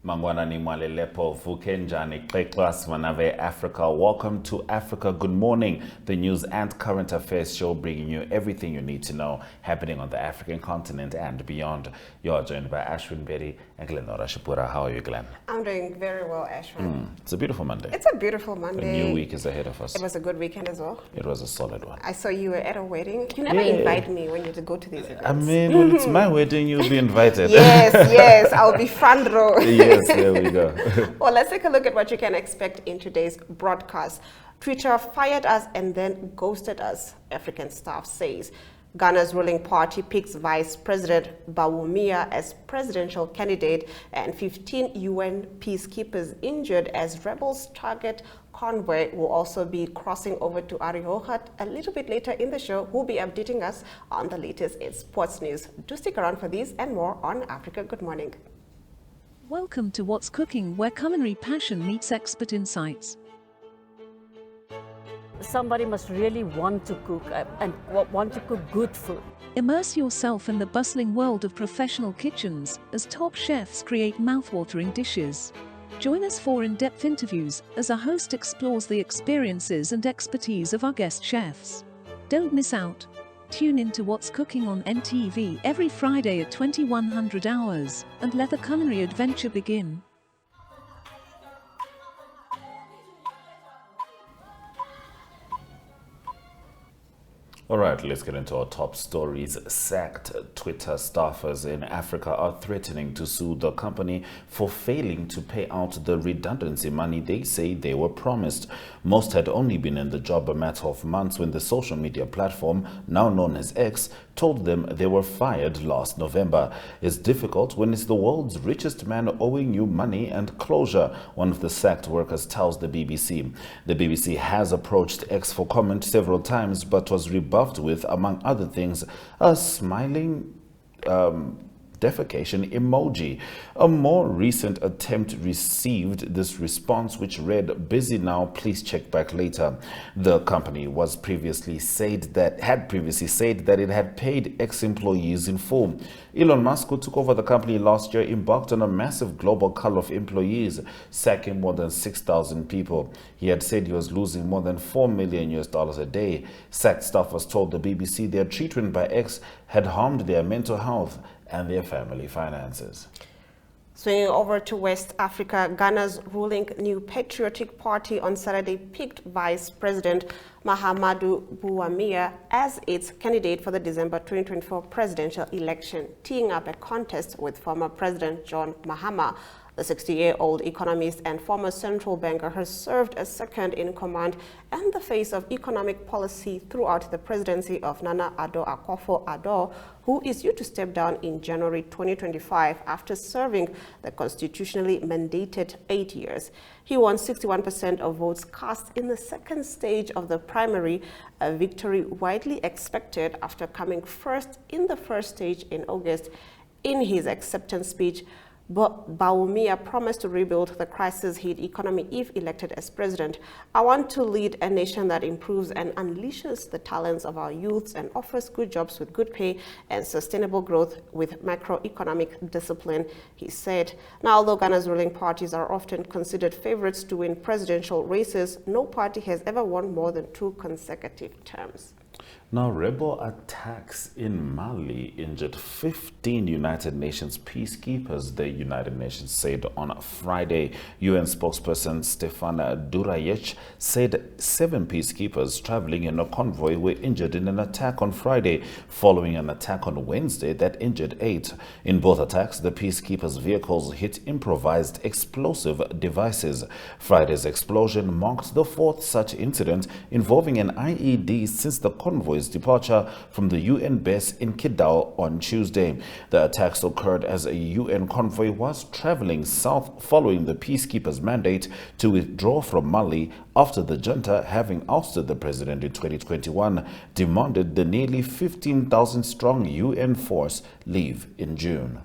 Mangwana ni Mwalelepo, Vukenjani, Class Manave Africa. Welcome to Africa Good Morning, the news and current affairs show bringing you everything you need to know happening on the African continent and beyond. You're joined by Ashwin Berry and Glenora Shapura. How are you, Glenn? I'm doing very well, Ashwin. It's a beautiful Monday. It's a beautiful Monday. A new week is ahead of us. It was a good weekend as well. It was a solid one. I saw you were at a wedding. You never invite me when you go to these events. I mean, when it's my wedding, you'll be invited. Yes, I'll be front row. Yes, there we go. Well, let's take a look at what you can expect in today's broadcast. Twitter fired us and then ghosted us, African staff says. Ghana's ruling party picks Vice President Bawumia as presidential candidate, and 15 UN peacekeepers injured as rebels target convoy will also be crossing over to Ariohat a little bit later in the show. Who'll be updating us on the latest in sports news. Do stick around for these and more on Africa Good Morning. Welcome to What's Cooking, where culinary passion meets expert insights. Somebody must really want to cook and want to cook good food. Immerse yourself in the bustling world of professional kitchens as top chefs create mouth-watering dishes. Join us for in-depth interviews as our host explores the experiences and expertise of our guest chefs. Don't miss out. Tune in to What's Cooking on NTV every Friday at 2100 hours and let the culinary adventure begin. All right, let's get into our top stories. Sacked Twitter staffers in Africa are threatening to sue the company for failing to pay out the redundancy money they say they were promised. Most had only been in the job a matter of months when the social media platform, now known as X, told them they were fired last November. It's difficult when it's the world's richest man owing you money and closure, one of the sacked workers tells the BBC. The BBC has approached X for comment several times but was rebuffed with, among other things, a smiling defecation emoji. A more recent attempt received this response, which read, "Busy now, please check back later." The company was had previously said that it had paid ex-employees in full. Elon Musk, who took over the company last year, embarked on a massive global cull of employees, sacking more than 6,000 people. He had said he was losing more than $4 million a day. Sacked staffers told the BBC their treatment by X had harmed their mental health and their family finances. Swinging over to West Africa, Ghana's ruling New Patriotic Party on Saturday picked Vice President Mahamudu Bawumia as its candidate for the December 2024 presidential election, teeing up a contest with former President John Mahama. The 60-year-old economist and former central banker has served as second in command and the face of economic policy throughout the presidency of Nana Addo Akufo-Addo, who is due to step down in January 2025 after serving the constitutionally mandated 8 years. He won 61% of votes cast in the second stage of the primary, a victory widely expected after coming first in the first stage in August. In his acceptance speech, Bawumia promised to rebuild the crisis-hit economy if elected as president. "I want to lead a nation that improves and unleashes the talents of our youths and offers good jobs with good pay and sustainable growth with macroeconomic discipline," he said. Now, although Ghana's ruling parties are often considered favorites to win presidential races, no party has ever won more than 2 consecutive terms. Now, rebel attacks in Mali injured 15 United Nations peacekeepers, the United Nations said on Friday. UN spokesperson Stefana Durajec said 7 peacekeepers traveling in a convoy were injured in an attack on Friday, following an attack on Wednesday that injured 8. In both attacks, the peacekeepers' vehicles hit improvised explosive devices. Friday's explosion marked the 4th such incident involving an IED since the convoy's departure from the UN base in Kidal on Tuesday. The attacks occurred as a UN convoy was traveling south following the peacekeepers' mandate to withdraw from Mali after the junta, having ousted the president in 2021, demanded the nearly 15,000-strong UN force leave in June.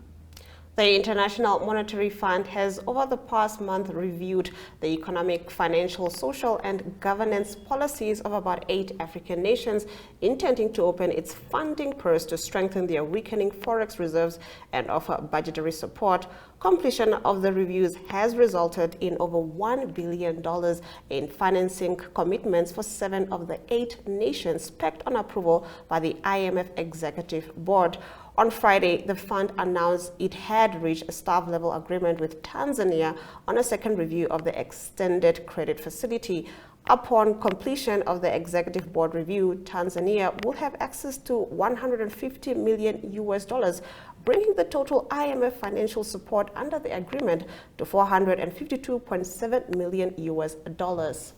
The International Monetary Fund has over the past month reviewed the economic, financial, social and governance policies of about 8 African nations, intending to open its funding purse to strengthen their weakening forex reserves and offer budgetary support. Completion of the reviews has resulted in over $1 billion in financing commitments for 7 of the 8 nations, pegged on approval by the IMF Executive Board. On Friday, the fund announced it had reached a staff-level agreement with Tanzania on a second review of the extended credit facility. Upon completion of the executive board review, Tanzania will have access to 150 million US dollars, bringing the total IMF financial support under the agreement to 452.7 million US dollars.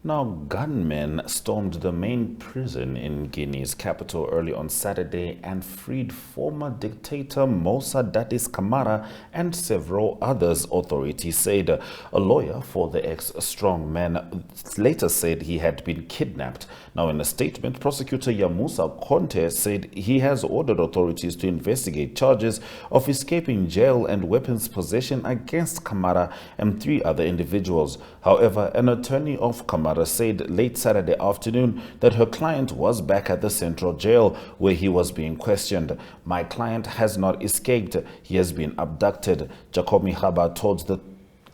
Now, gunmen stormed the main prison in Guinea's capital early on Saturday and freed former dictator Moussa Dadis Camara and several others, authorities said. A lawyer for the ex-strongman later said he had been kidnapped. Now, in a statement, prosecutor Yamusa Conte said he has ordered authorities to investigate charges of escaping jail and weapons possession against Camara and 3 other individuals. However, an attorney of Camara said late Saturday afternoon that her client was back at the central jail where he was being questioned. "My client has not escaped. He has been abducted," Jacomi Haba told the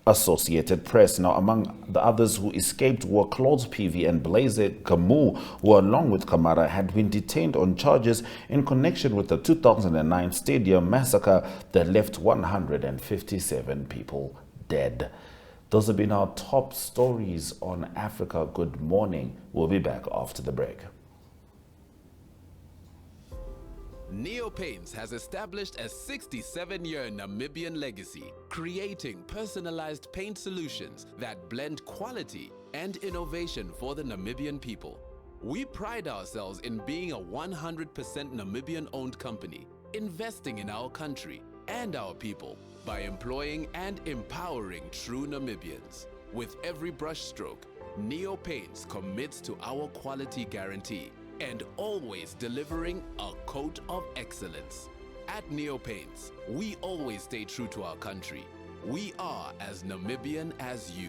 Associated Press. Now, among the others who escaped were Claude Peavy and Blaise Camus, who along with Camara had been detained on charges in connection with the 2009 stadium massacre that left 157 people dead. Those have been our top stories on Africa Good Morning. We'll be back after the break. Neo Paints has established a 67-year Namibian legacy, creating personalized paint solutions that blend quality and innovation for the Namibian people. We pride ourselves in being a 100% Namibian-owned company, investing in our country and our people by employing and empowering true Namibians. With every brushstroke, Neo Paints commits to our quality guarantee and always delivering a coat of excellence. At Neo Paints, we always stay true to our country. We are as Namibian as you.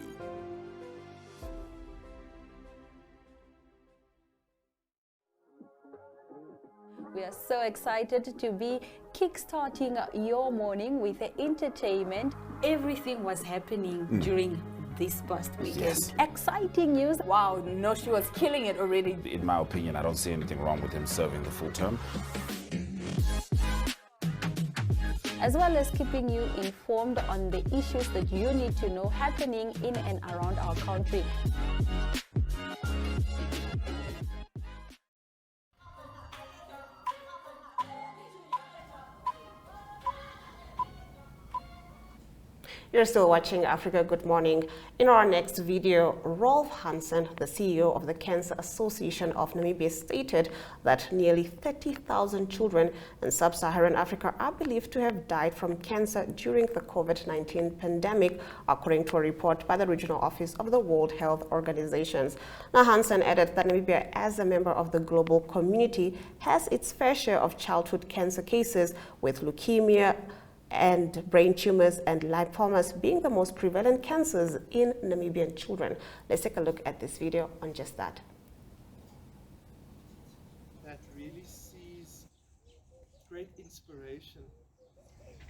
We are so excited to be kickstarting your morning with entertainment. Everything was happening during this past weekend. Yes. Exciting news. Wow, no, she was killing it already. In my opinion, I don't see anything wrong with him serving the full term. As well as keeping you informed on the issues that you need to know happening in and around our country. You're still watching Africa Good Morning. In our next video, Rolf Hansen, the CEO of the Cancer Association of Namibia, stated that nearly 30,000 children in sub-Saharan Africa are believed to have died from cancer during the COVID-19 pandemic, according to a report by the Regional Office of the World Health Organization. Now, Hansen added that Namibia, as a member of the global community, has its fair share of childhood cancer cases, with leukemia and brain tumors and lymphomas being the most prevalent cancers in Namibian children. Let's take a look at this video on just that. That really sees great inspiration,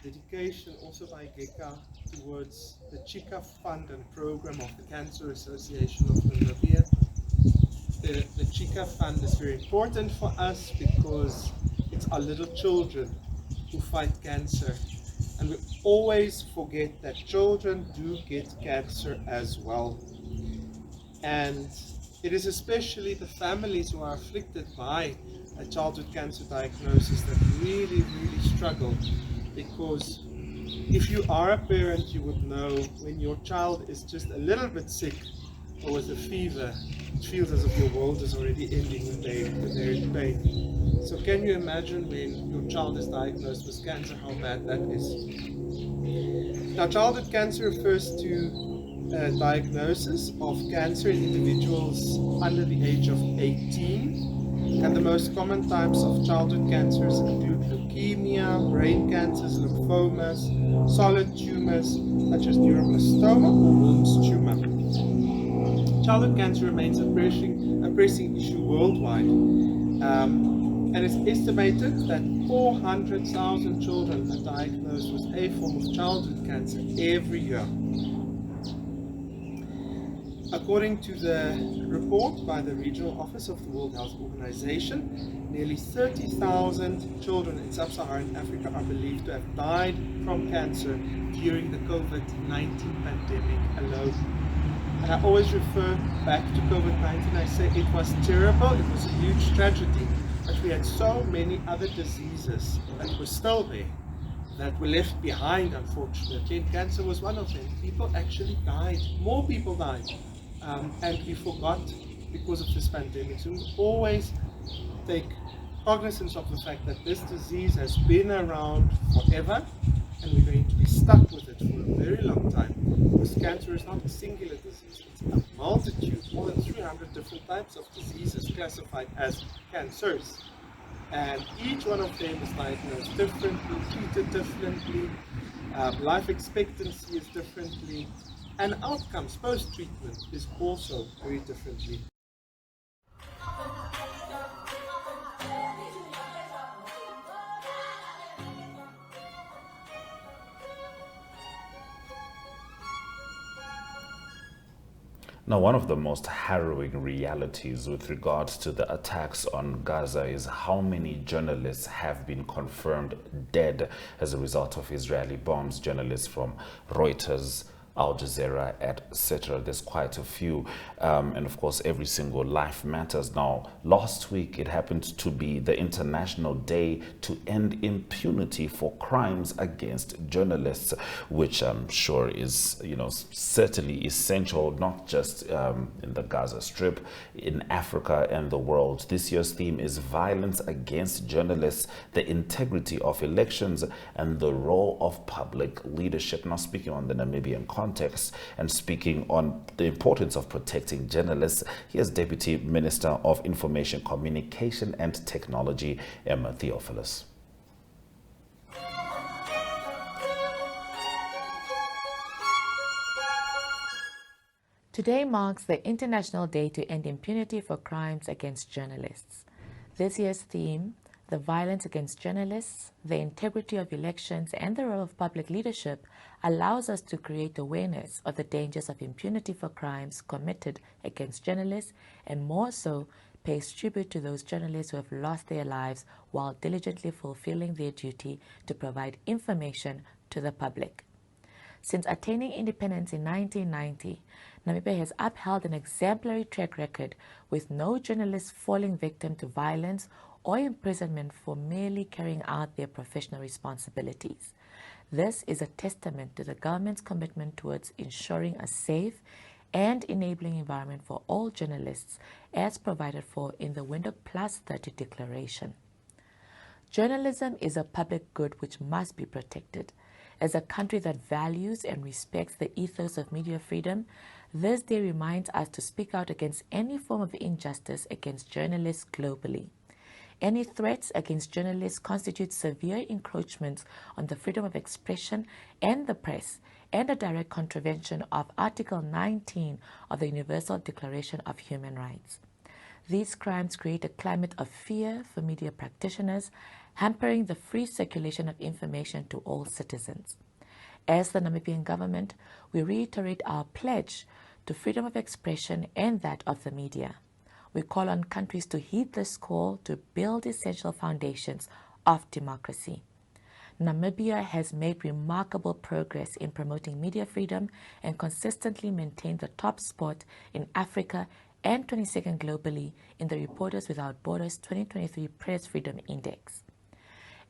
dedication also by GECA towards the Chica Fund and program of the Cancer Association of Namibia. The Chica Fund is very important for us because it's our little children who fight cancer. And we always forget that children do get cancer as well. And it is especially the families who are afflicted by a childhood cancer diagnosis that really, really struggle. Because if you are a parent, you would know when your child is just a little bit sick or with a fever, it feels as if your world is already ending when they're in pain. So can you imagine when your child is diagnosed with cancer, how bad that is? Now, childhood cancer refers to diagnosis of cancer in individuals under the age of 18. And the most common types of childhood cancers include leukemia, leukemia, brain cancers, lymphomas, solid tumors such as neuroblastoma or Wilms tumor. Childhood cancer remains a pressing issue worldwide, and it's estimated that 400,000 children are diagnosed with a form of childhood cancer every year. According to the report by the Regional Office of the World Health Organization, nearly 30,000 children in sub-Saharan Africa are believed to have died from cancer during the COVID-19 pandemic alone. And I always refer back to COVID-19. I say it was terrible, it was a huge tragedy, but we had so many other diseases that were still there, that were left behind, unfortunately, and cancer was one of them. People actually died, more people died, and we forgot because of this pandemic. So we always take cognizance of the fact that this disease has been around forever, and we're going to be stuck with it for a very long time, because cancer is not a singular disease, it's a multitude, more than 300 different types of diseases classified as cancers. And each one of them is diagnosed differently, treated differently, life expectancy is differently, and outcomes post-treatment is also very differently. Now, one of the most harrowing realities with regards to the attacks on Gaza is how many journalists have been confirmed dead as a result of Israeli bombs. Journalists from Reuters, Al Jazeera, etc. There's quite a few. And of course, every single life matters. Now, last week, it happened to be the International Day to End Impunity for Crimes Against Journalists, which I'm sure is, certainly essential, not just in the Gaza Strip, in Africa and the world. This year's theme is violence against journalists, the integrity of elections, and the role of public leadership. Now, speaking on the Namibian context and speaking on the importance of protecting journalists, here's Deputy Minister of Information, Communication and Technology, Emma Theophilus. Today marks the International Day to End Impunity for Crimes Against Journalists. This year's theme, the violence against journalists, the integrity of elections, and the role of public leadership, allows us to create awareness of the dangers of impunity for crimes committed against journalists, and more so, pays tribute to those journalists who have lost their lives while diligently fulfilling their duty to provide information to the public. Since attaining independence in 1990, Namibia has upheld an exemplary track record with no journalists falling victim to violence or imprisonment for merely carrying out their professional responsibilities. This is a testament to the government's commitment towards ensuring a safe and enabling environment for all journalists, as provided for in the Windhoek Plus 30 Declaration. Journalism is a public good which must be protected. As a country that values and respects the ethos of media freedom, this day reminds us to speak out against any form of injustice against journalists globally. Any threats against journalists constitute severe encroachments on the freedom of expression and the press, and a direct contravention of Article 19 of the Universal Declaration of Human Rights. These crimes create a climate of fear for media practitioners, hampering the free circulation of information to all citizens. As the Namibian government, we reiterate our pledge to freedom of expression and that of the media. We call on countries to heed this call to build essential foundations of democracy. Namibia has made remarkable progress in promoting media freedom and consistently maintained the top spot in Africa and 22nd globally in the Reporters Without Borders 2023 Press Freedom Index.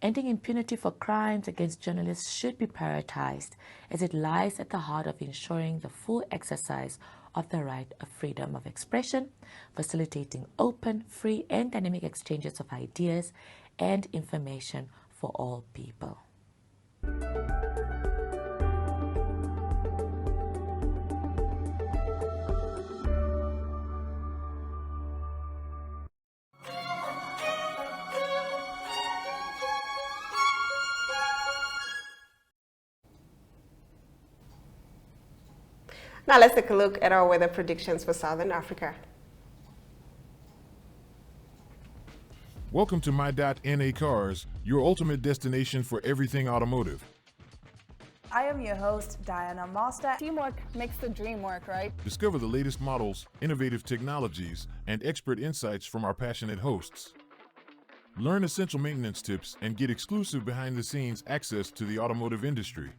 Ending impunity for crimes against journalists should be prioritized, as it lies at the heart of ensuring the full exercise of the right of freedom of expression, facilitating open, free, and dynamic exchanges of ideas and information for all people. Now let's take a look at our weather predictions for Southern Africa. Welcome to Myna Cars, your ultimate destination for everything automotive. I am your host, Diana Master. Teamwork makes the dream work, right? Discover the latest models, innovative technologies, and expert insights from our passionate hosts. Learn essential maintenance tips and get exclusive behind-the-scenes access to the automotive industry.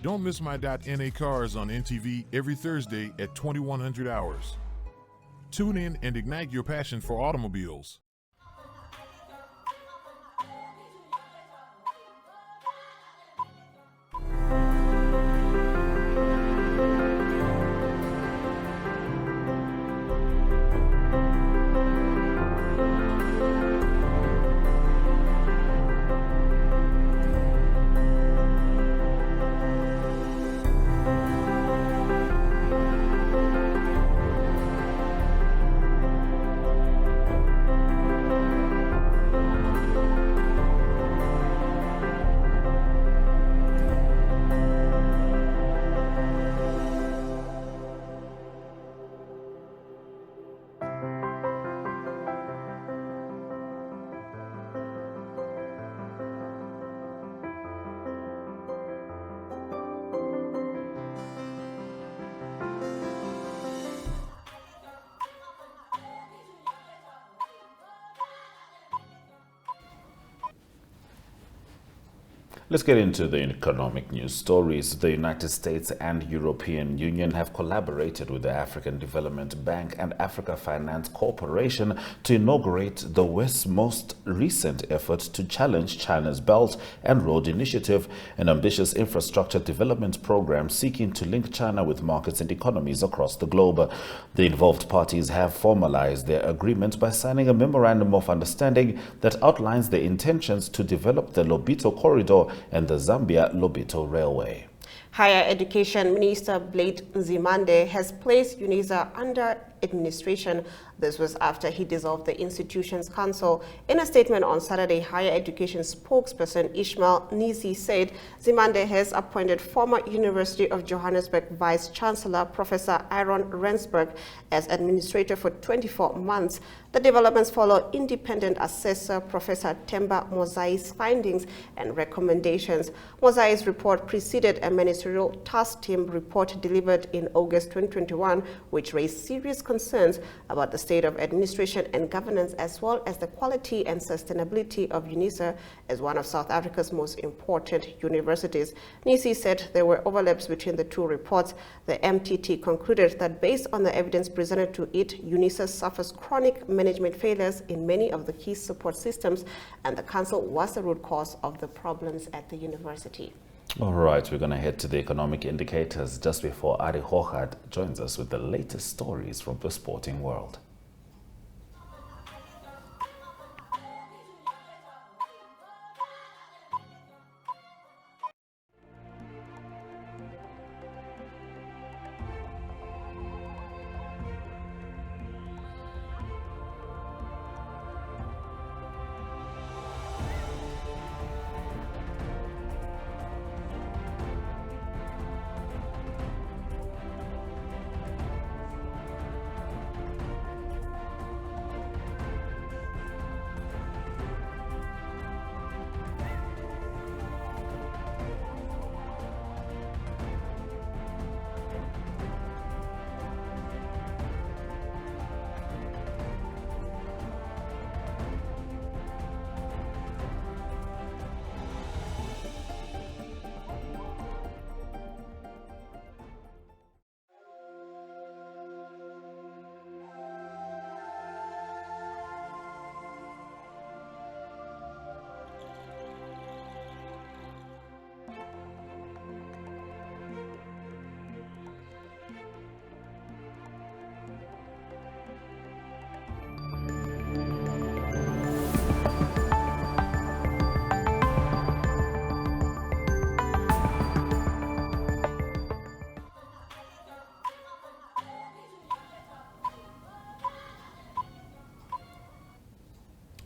Don't miss My.NA Cars on NTV every Thursday at 2100 hours. Tune in and ignite your passion for automobiles. Let's get into the economic news stories. The United States and European Union have collaborated with the African Development Bank and Africa Finance Corporation to inaugurate the West's most recent effort to challenge China's Belt and Road Initiative, an ambitious infrastructure development program seeking to link China with markets and economies across the globe. The involved parties have formalized their agreement by signing a memorandum of understanding that outlines their intentions to develop the Lobito Corridor and the Zambia-Lobito Railway. Higher Education Minister Blade Nzimande has placed UNISA under administration. This was after he dissolved the institution's council. In a statement on Saturday, Higher Education spokesperson Ishmael Nisi said Nzimande has appointed former University of Johannesburg Vice Chancellor Professor Aaron Rensburg as administrator for 24 months. The developments follow independent assessor Professor Temba Mozai's findings and recommendations. Mozai's report preceded a ministerial task team report delivered in August 2021, which raised serious concerns about the state of administration and governance, as well as the quality and sustainability of UNISA as one of South Africa's most important universities. Nisi said there were overlaps between the two reports. The MTT concluded that based on the evidence presented to it, UNISA suffers chronic management failures in many of the key support systems, and the council was the root cause of the problems at the university. All right, we're going to head to the economic indicators just before Ari Hochad joins us with the latest stories from the sporting world.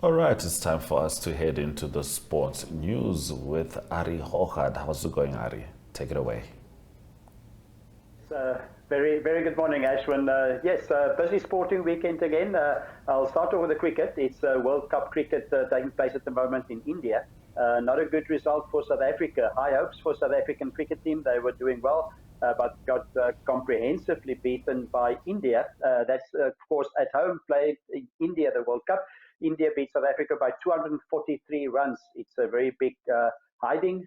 All right, it's time for us to head into the sports news with Ari Hochad. How's it going, Ari? Take it away. Very good morning, Ashwin. Yes, busy sporting weekend again. I'll start off with the cricket. It's World Cup cricket taking place at the moment in India. Not a good result for South Africa. High hopes for South African cricket team. They were doing well, but got comprehensively beaten by India. That's, of course, at home played in India, the World Cup. India beat South Africa by 243 runs. It's a very big hiding.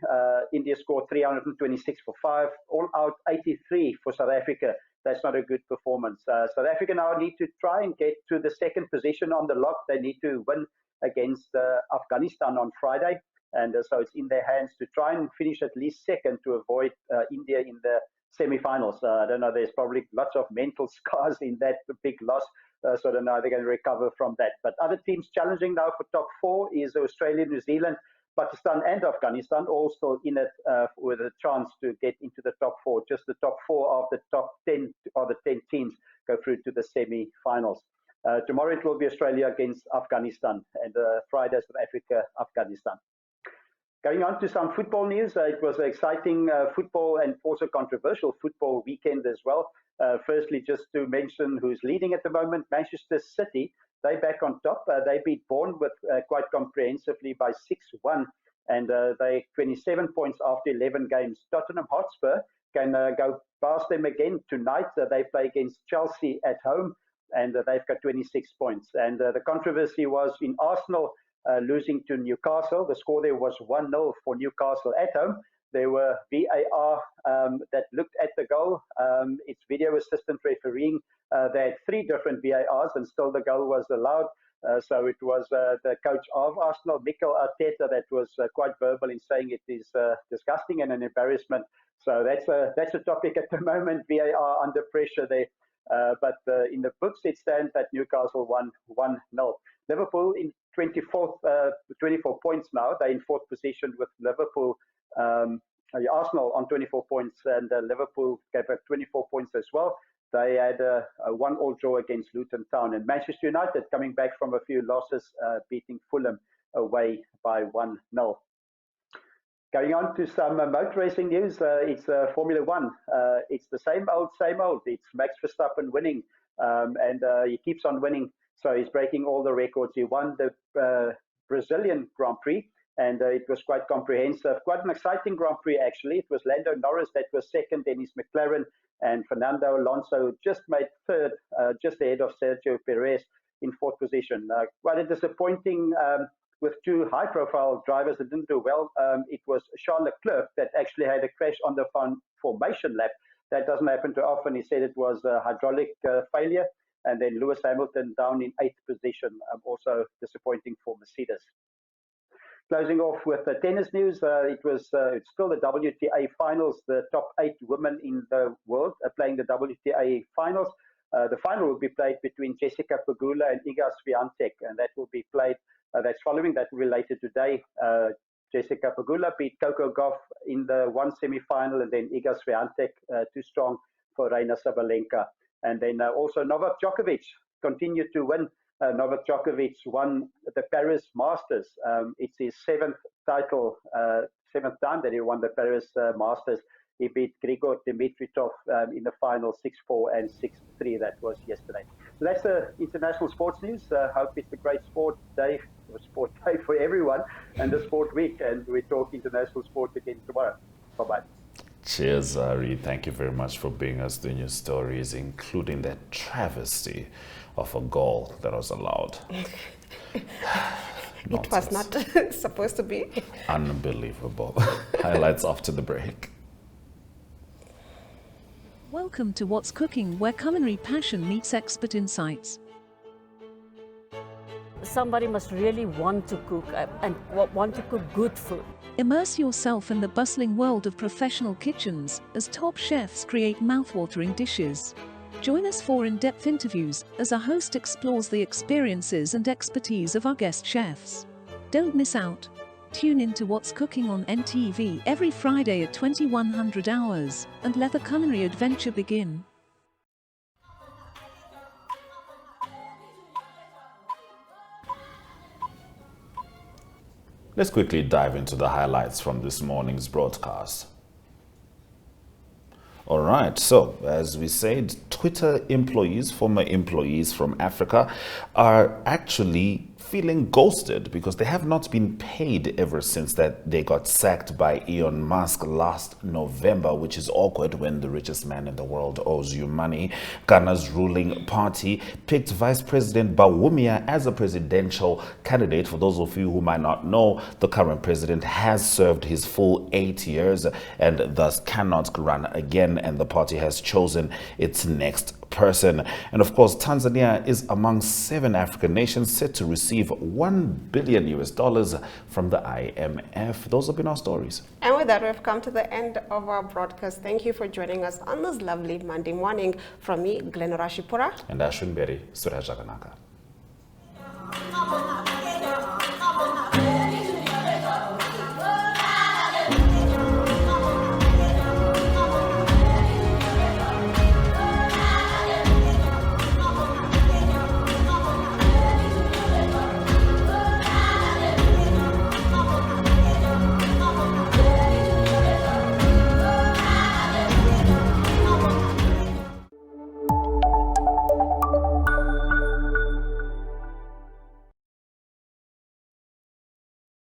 India scored 326 for 5, all out 83 for South Africa. That's not a good performance. South Africa now need to try and get to the second position on the log. They need to win against Afghanistan on Friday. And so it's in their hands to try and finish at least second to avoid India in the semi-finals. I don't know, there's probably lots of mental scars in that big loss. So I don't know how they're going to recover from that. But other teams challenging now for top 4 is Australia, New Zealand, Pakistan and Afghanistan, all still in it with a chance to get into the top 4. Just the top 4 of the top 10 or the 10 teams go through to the semi-finals. Tomorrow it will be Australia against Afghanistan, and Friday South Africa, Afghanistan. Going on to some football news, it was an exciting football and also controversial football weekend as well. Firstly, just to mention who's leading at the moment, Manchester City. They're back on top. They beat Bournemouth quite comprehensively by 6-1, and they 27 points after 11 games. Tottenham Hotspur can go past them again tonight. They play against Chelsea at home, and they've got 26 points. And the controversy was in Arsenal losing to Newcastle. The score there was 1-0 for Newcastle at home. There were VAR that looked at the goal. It's video assistant refereeing. They had 3 different VARs and still the goal was allowed. So it was the coach of Arsenal, Mikel Arteta, that was quite verbal in saying it is disgusting and an embarrassment. So that's a topic at the moment, VAR under pressure there. But in the books it stands that Newcastle won 1-0. Liverpool in 24 points now. They're in 4th position with Liverpool. Arsenal on 24 points, and Liverpool gave up 24 points as well. They had a 1-1 draw against Luton Town, and Manchester United coming back from a few losses, beating Fulham away by 1-0. Going on to some motor racing news, it's Formula One. It's the same old. It's Max Verstappen winning, and he keeps on winning. So he's breaking all the records. He won the Brazilian Grand Prix, and it was quite comprehensive. Quite an exciting Grand Prix, actually. It was Lando Norris that was second, then his McLaren, and Fernando Alonso just made third, just ahead of Sergio Perez in 4th position. Quite a disappointing with 2 high-profile drivers that didn't do well. It was Charles Leclerc that actually had a crash on the formation lap. That doesn't happen too often. He said it was a hydraulic failure. And then Lewis Hamilton down in 8th position, also disappointing for Mercedes. Closing off with the tennis news, it's still the WTA finals. The top 8 women in the world are playing the WTA finals. The final will be played between Jessica Pegula and Iga Swiatek, and that will be played. That's following. That will be later today. Jessica Pegula beat Coco Gauff in the 1 semi-final, and then Iga Swiatek too strong for Aryna Sabalenka. And then also Novak Djokovic continued to win. Novak Djokovic won the Paris Masters. It's his 7th title, 7th time that he won the Paris Masters. He beat Grigor Dimitrov in the final 6-4 and 6-3. That was yesterday. So that's the international sports news. Hope it's a great sport day for everyone, and a sport week. And we talk international sport again tomorrow. Bye-bye. Cheers, Ari. Thank you very much for bringing us the news stories, including that travesty of a goal that was allowed. It was not supposed to be. Unbelievable. Highlights after the break. Welcome to What's Cooking, where culinary passion meets expert insights. Somebody must really want to cook and want to cook good food. Immerse yourself in the bustling world of professional kitchens as top chefs create mouth-watering dishes. Join us for in-depth interviews as our host explores the experiences and expertise of our guest chefs. Don't miss out. Tune in to What's Cooking on NTV every Friday at 2100 hours and let the culinary adventure begin. Let's quickly dive into the highlights from this morning's broadcast. All right, so as we said, Twitter employees, former employees from Africa, are actually feeling ghosted because they have not been paid ever since that they got sacked by Elon Musk last November, which is awkward when the richest man in the world owes you money. Ghana's ruling party picked Vice President Bawumia as a presidential candidate. For those of you who might not know, the current president has served his full 8 years and thus cannot run again, and the party has chosen its next person. And of course, Tanzania is among 7 African nations set to receive $1 billion from the IMF. Those have been our stories. And with that, we've come to the end of our broadcast. Thank you for joining us on this lovely Monday morning. From me, Glenn Rashipura. And Ashwin Berry, Surajaganaka.